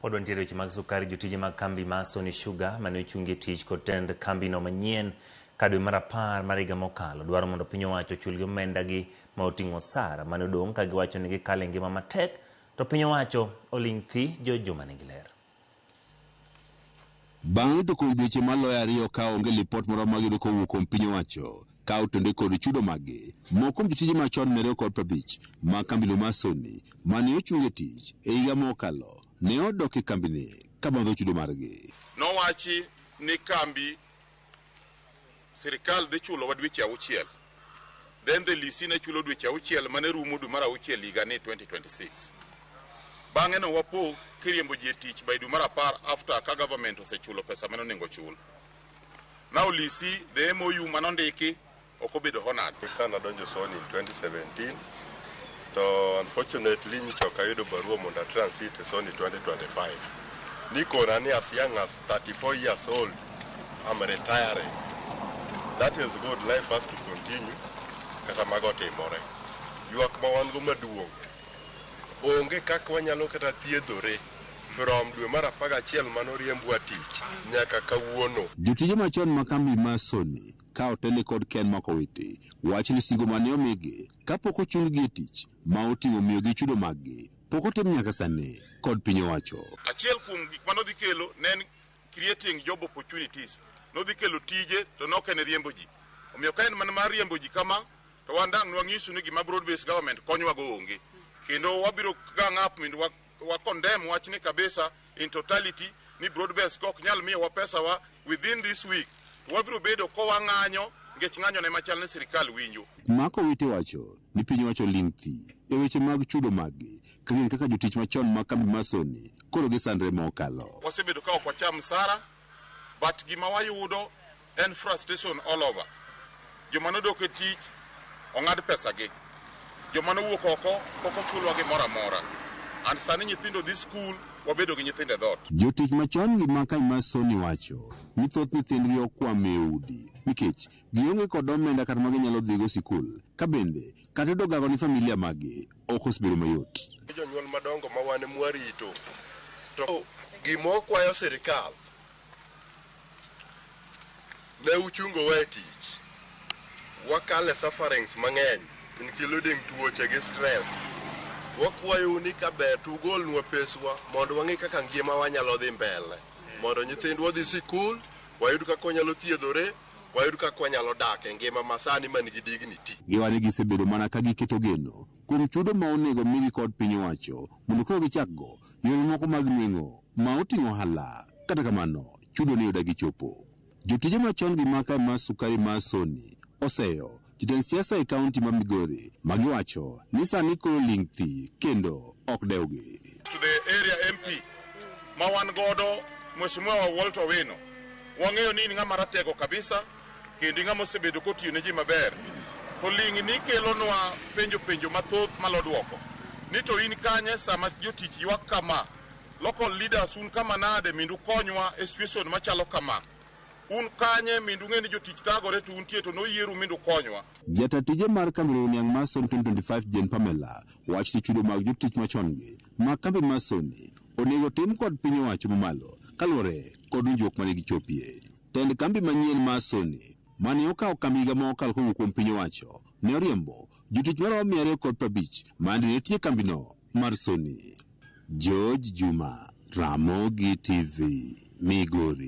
Pod wantiere weche mag sukari. Jotije mag kambi mar Sony Sugar mane ochungie tich kod tend kambi no manyien ka dwe mar 10 mar higa mokalo dwaro mondo piny owacho ochulgi omendagi ma oting'o osara mane odong' ka giwacho ni gikale e ngima matek, to piny owacho oling' thi. Joma nigi ler. Bang'e to kuom dweche maloyo 2 ka onge lipot moro magiyudo kowuok kuom piny owacho ka otende kod chudo magi, moko kuom jotije machon 250 ma kambino mar Sony mane ochungie tich e higa mokalo ne odok e kambini ka bandho chudo margi. Nowachi ni kambi sirkal dhi chulo dweche 6, then the lisi ne chulo dweche 6 mane rumo dwe mar 6 higa ni 2026. Bang'e no wapo kiriembo ji e tich by dwe mar 10 after ka government osechulo pesa mane onego chul. Now lisi the MOU manondiki okobedo honored. Kana donjo Sony in 2017 to unfortunately nyicho kayudo barua mondo transit Sony 2025. Niko ni as young as 34 years old, I'm retiring. That is good, life has to continue. Kata mago timore. Yuak ma wan go maduong'. Onge kaka wanyalo kata thiedhore from dwe mar 11 manoriembwa tich nyaka kawuono. Jotije machon ma kambi mar Sony ka otele kod Ken Makowiti wacho ni singo mane omigi kapok ochunggi e tich ma oting'o miyogi chudo maggi pok otim nyaka sani kod piny owacho. Achiel kuom gik manodhi kelo ne creating job opportunities. Nodhi kelo tije to nok en riembo ji. Omiyo ka en man mar riembo ji kama to wandang' nwang'isu ni gima broad based government konyowa go onge. Kendo wabiro gang up mindu wa condemn wachni kabisa in totality ni broad based kok nyal miyo wa pesa wa within this week. Wabiro bedo ko wang'anyo ngech ng'anyo ne machal ne sirkal winjo. Makowiti wacho ni piny owacho ling' thi e weche mag chudo maggi kaka jotich machon ma kambi mar Sony koro gisandre mokalo. Wasebedo ka ok wacham msara, but gima wayudo en frustration all over. Joma nodok e tich ong'ad pesa gi. Joma nowuok oko pok ochulwa gimoro amora. And sani nyithindo dhi skul wabedo gi nyithindo e dhot. Jotich machon gi ma kambi mar Sony wacho ni thoth nyithindgi okwame e udi nikech gionge kod omenda kata ma ginyalo dhigo sikul, ka bende kata dogago ni familia magi ok osebedo mayot. Jonyuol madongo ma wan mwarito to gimo kwayo sirkal ne uchungo we tich wakale sufferings mang'eny including tuoche gi stress. Wakwayo ni ka ber tugolnwa peswa mondo wang'e kaka ngima wanyalo dhi mbele, mondo nyithindwa dhi sikul, wayud kaka wanyalo thiedhore, wayud kaka wanyalo dak e ngima masani man gi dignity. Giwani gisebedo mana ka giketo geno kuom chudo ma onego migi kod piny owacho mondo koro gichakgo yore moko mag nweng'o ma oting'o ohala. Kata kamano chudo ni odagi chopo. Jotije machon gi maka mar sukari mar Sony oseyo jotend siasa e kaunti ma Migori magiwacho ni sani koro ling' thi kendo ok dewgi. To the area MP ma wan godo Mheshimiwa Walter Wino, wang'eyo ni ng'ama ratego kabisa kendo ng'ama osebedo kotiyo ne ji maber. To ling' ni kelonwa penjo mathoth malo duoko. Ni to in kanye sama jotich ywak kama, local leaders un kama nade mindu konywa e situation machalo kama. Un kanye mindu ng'eni jotich thagore to untie to noyieru mindu konywa. Jatatije mar kambi Niang mar Sony 2025 Jen Pamela wacho ni chudo mag jotich machon gi ma kambi mar Sony onego tim kod piny owacho mamalo kaluwore kod winjruok mane gichopie. Tend kambi manyien mar Sony mane okawo kambi higa mokalo kowuok kuom piny owacho ne oriembo jotich maromo 250 mane nitie kambino mar Sony. George Juma, Ramogi TV, Migori.